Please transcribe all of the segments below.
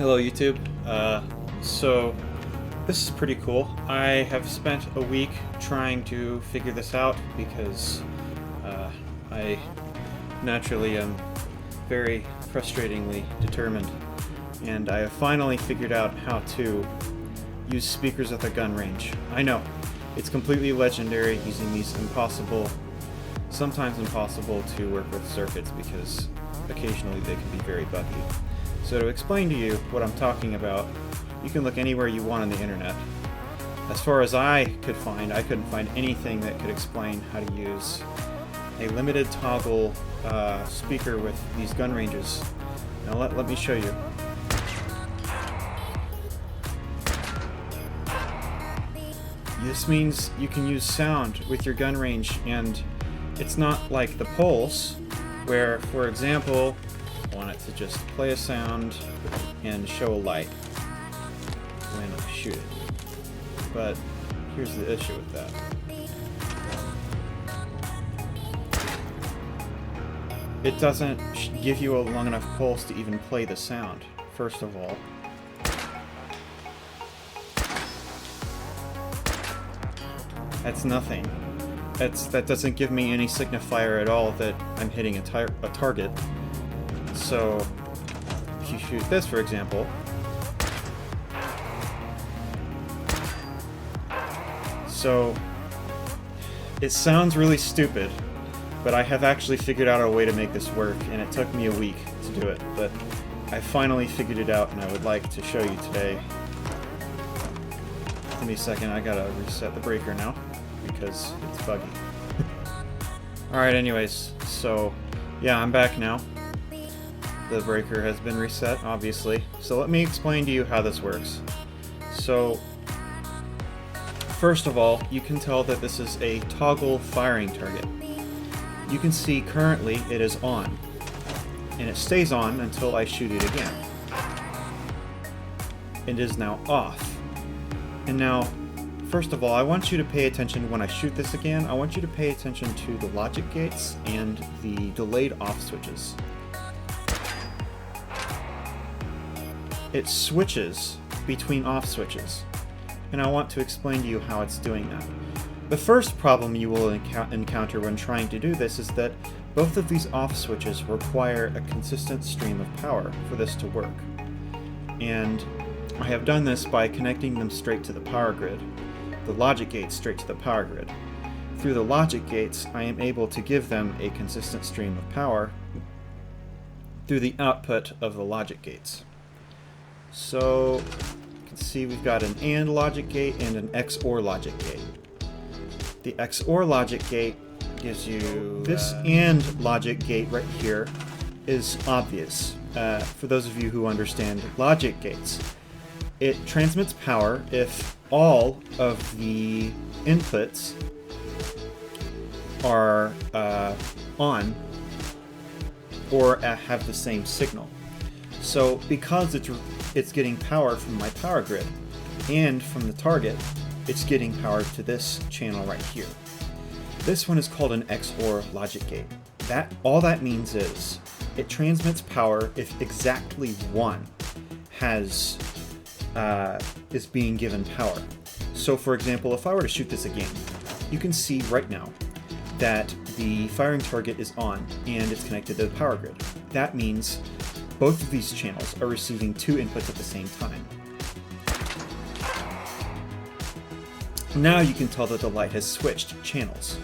Hello YouTube. So this is pretty cool. I have spent a week trying to figure this out because I naturally am very frustratingly determined, and I have finally figured out how to use speakers at the gun range. I know, it's completely legendary using these sometimes impossible to work with circuits because occasionally they can be very buggy. So to explain to you what I'm talking about, you can look anywhere you want on the internet. As far as I could find, I couldn't find anything that could explain how to use a limited toggle speaker with these gun ranges. Now let me show you. This means you can use sound with your gun range, and it's not like the pulse, where, for example, I want it to just play a sound and show a light when I shoot it. But here's the issue with that. It doesn't give you a long enough pulse to even play the sound, first of all. That's nothing. That doesn't give me any signifier at all that I'm hitting a target. So, if you shoot this, for example, so it sounds really stupid, but I have actually figured out a way to make this work, and it took me a week to do it, but I finally figured it out, and I would like to show you today. Give me a second, I gotta reset the breaker now, because it's buggy. Alright, anyways, so yeah, I'm back now. The breaker has been reset, obviously. So let me explain to you how this works. So, first of all, you can tell that this is a toggle firing target. You can see currently it is on, and it stays on until I shoot it again. It is now off. And now, first of all, I want you to pay attention when I shoot this again. I want you to pay attention to the logic gates and the delayed off switches. It switches between off switches, and I want to explain to you how it's doing that. The first problem you will encounter when trying to do this is that both of these off switches require a consistent stream of power for this to work. And I have done this by connecting them straight to the power grid, the logic gates straight to the power grid. Through the logic gates, I am able to give them a consistent stream of power through the output of the logic gates. So you can see we've got an AND logic gate and an XOR logic gate. The XOR logic gate gives you this AND logic gate right here is obvious for those of you who understand logic gates. It transmits power if all of the inputs are on or have the same signal. So because it's getting power from my power grid and from the target, it's getting power to this channel right here. This one is called an XOR logic gate. All that means is it transmits power if exactly one is being given power. So for example, if I were to shoot this again, you can see right now that the firing target is on and it's connected to the power grid. That means both of these channels are receiving two inputs at the same time. Now you can tell that the light has switched channels.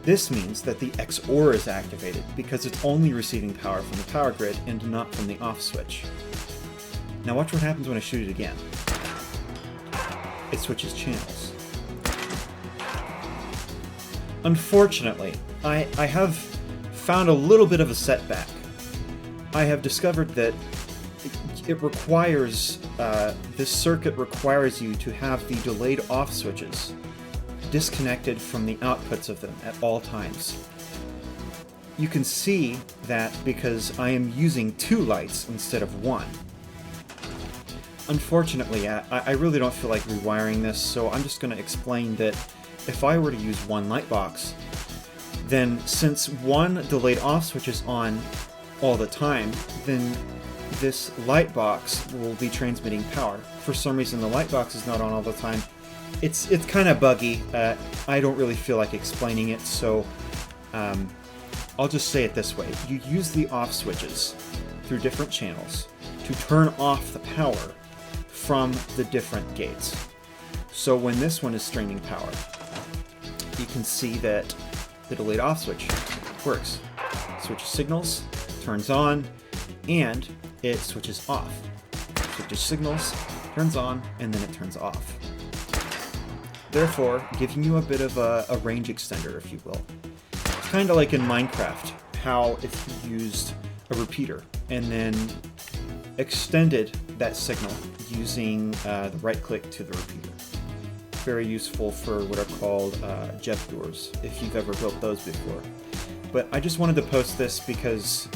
This means that the XOR is activated because it's only receiving power from the power grid and not from the off switch. Now watch what happens when I shoot it again. It switches channels. Unfortunately, I have found a little bit of a setback. I have discovered that it requires, this circuit requires you to have the delayed off switches disconnected from the outputs of them at all times. You can see that because I am using two lights instead of one. Unfortunately, I really don't feel like rewiring this, so I'm just going to explain that if I were to use one light box, then since one delayed off switch is on all the time, then this light box will be transmitting power. For some reason, the light box is not on all the time. It's kind of buggy. I don't really feel like explaining it, so I'll just say it this way. You use the off switches through different channels to turn off the power from the different gates. So when this one is streaming power, you can see that the delayed off switch works. Switches signals, turns on, and it switches off. Switches signals, turns on, and then it turns off. Therefore, giving you a bit of a range extender, if you will. It's kind of like in Minecraft, how if you used a repeater and then extended that signal using the right click to the repeater. Very useful for what are called jet doors, if you've ever built those before. But I just wanted to post this because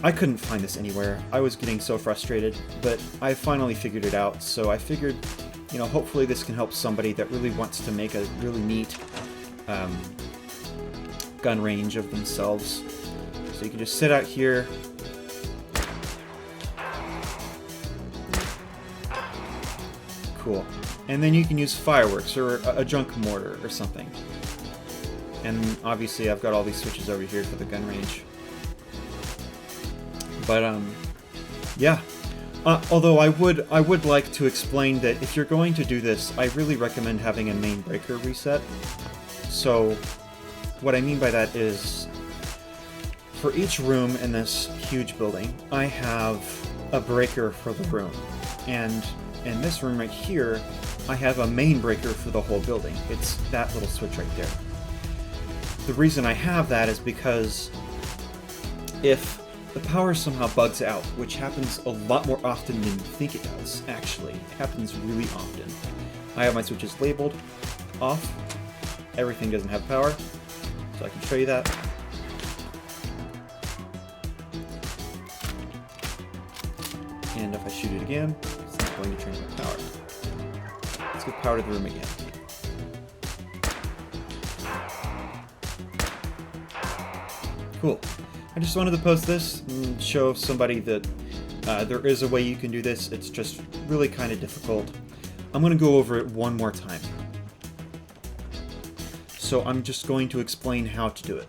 I couldn't find this anywhere. I was getting so frustrated, but I finally figured it out, so I figured, you know, hopefully this can help somebody that really wants to make a really neat gun range of themselves. So you can just sit out here. Cool. And then you can use fireworks or a junk mortar or something. And obviously I've got all these switches over here for the gun range. But yeah. Although I would like to explain that if you're going to do this, I really recommend having a main breaker reset. So what I mean by that is, for each room in this huge building, I have a breaker for the room. And in this room right here, I have a main breaker for the whole building. It's that little switch right there. The reason I have that is because if the power somehow bugs out, which happens a lot more often than you think it does, actually. It happens really often. I have my switches labeled off. Everything doesn't have power, so I can show you that. And if I shoot it again, it's not going to transmit power. Let's give power to the room again. Cool. I just wanted to post this and show somebody that there is a way you can do this. It's just really kind of difficult. I'm going to go over it one more time. So I'm just going to explain how to do it.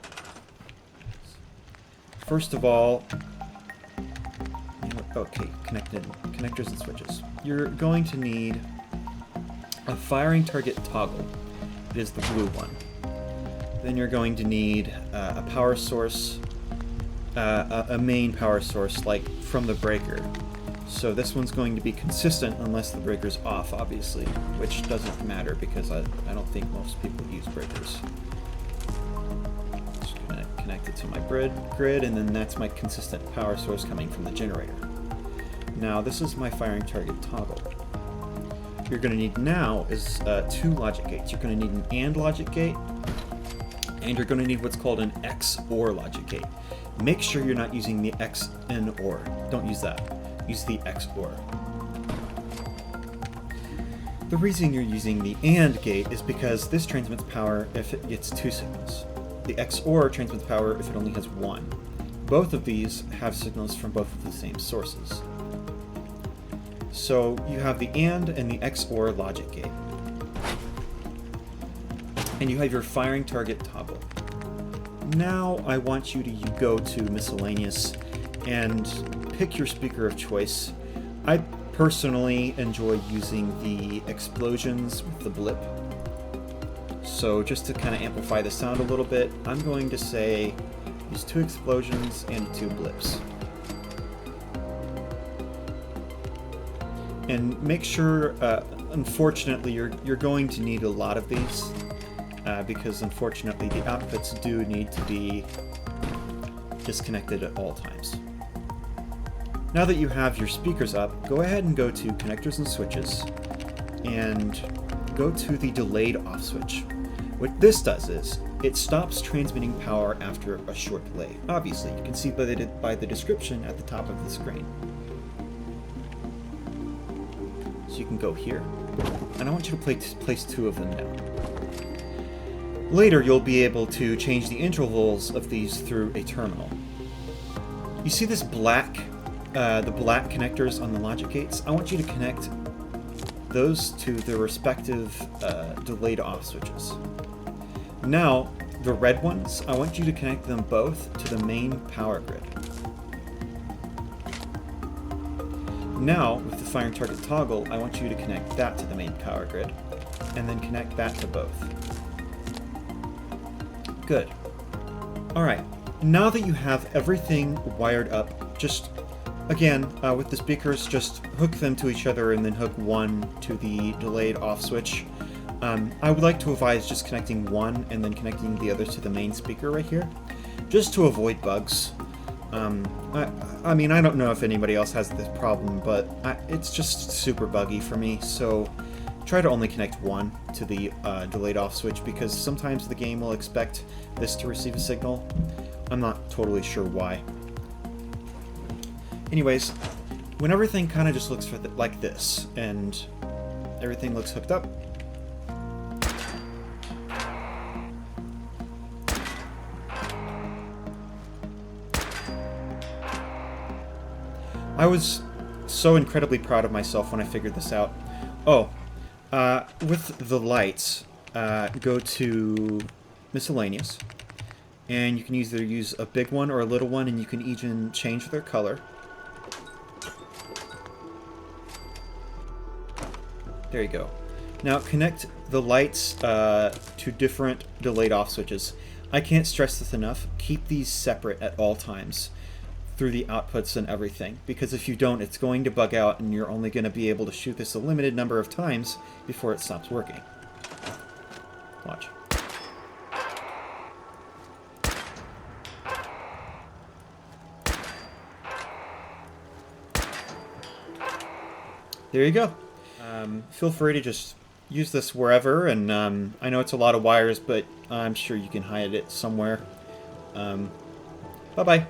First of all, okay, connectors and switches. You're going to need a firing target toggle. It is the blue one. Then you're going to need a power source, a main power source, like from the breaker. So this one's going to be consistent unless the breaker's off, obviously, which doesn't matter because I don't think most people use breakers. Just gonna connect it to my grid, and then that's my consistent power source coming from the generator. Now this is my firing target toggle. What you're gonna need now is two logic gates. You're gonna need an AND logic gate, and you're gonna need what's called an XOR logic gate. Make sure you're not using the XN OR. Don't use that. Use the XOR. The reason you're using the AND gate is because this transmits power if it gets two signals. The XOR transmits power if it only has one. Both of these have signals from both of the same sources. So you have the AND and the XOR logic gate. And you have your firing target toggle. Now I want you to go to miscellaneous and pick your speaker of choice. I personally enjoy using the explosions with the blip. So just to kind of amplify the sound a little bit, I'm going to say use two explosions and two blips. And make sure, unfortunately, you're going to need a lot of these. Because unfortunately the outputs do need to be disconnected at all times. Now that you have your speakers up, go ahead and go to connectors and switches and go to the delayed off switch. What this does is it stops transmitting power after a short delay. Obviously, you can see by the description at the top of the screen. So you can go here, and I want you to place two of them now. Later, you'll be able to change the intervals of these through a terminal. You see this black the black connectors on the logic gates, I want you to connect those to the respective delayed off switches. Now, the red ones, I want you to connect them both to the main power grid. Now, with the fire and target toggle, I want you to connect that to the main power grid, and then connect that to both. Good. Alright, now that you have everything wired up, just, again, with the speakers, just hook them to each other and then hook one to the delayed off switch. I would like to advise just connecting one and then connecting the other to the main speaker right here, just to avoid bugs. I mean, I don't know if anybody else has this problem, but it's just super buggy for me, so try to only connect one to the delayed off switch, because sometimes the game will expect this to receive a signal. I'm not totally sure why. Anyways, when everything kind of just looks like this, and everything looks hooked up, I was so incredibly proud of myself when I figured this out. Oh, with the lights, go to miscellaneous, and you can either use a big one or a little one, and you can even change their color. There you go. Now connect the lights to different delayed off switches. I can't stress this enough. Keep these separate at all times through the outputs and everything, because if you don't, it's going to bug out and you're only going to be able to shoot this a limited number of times before it stops working. Watch. There you go. Feel free to just use this wherever, and I know it's a lot of wires, but I'm sure you can hide it somewhere. Bye-bye.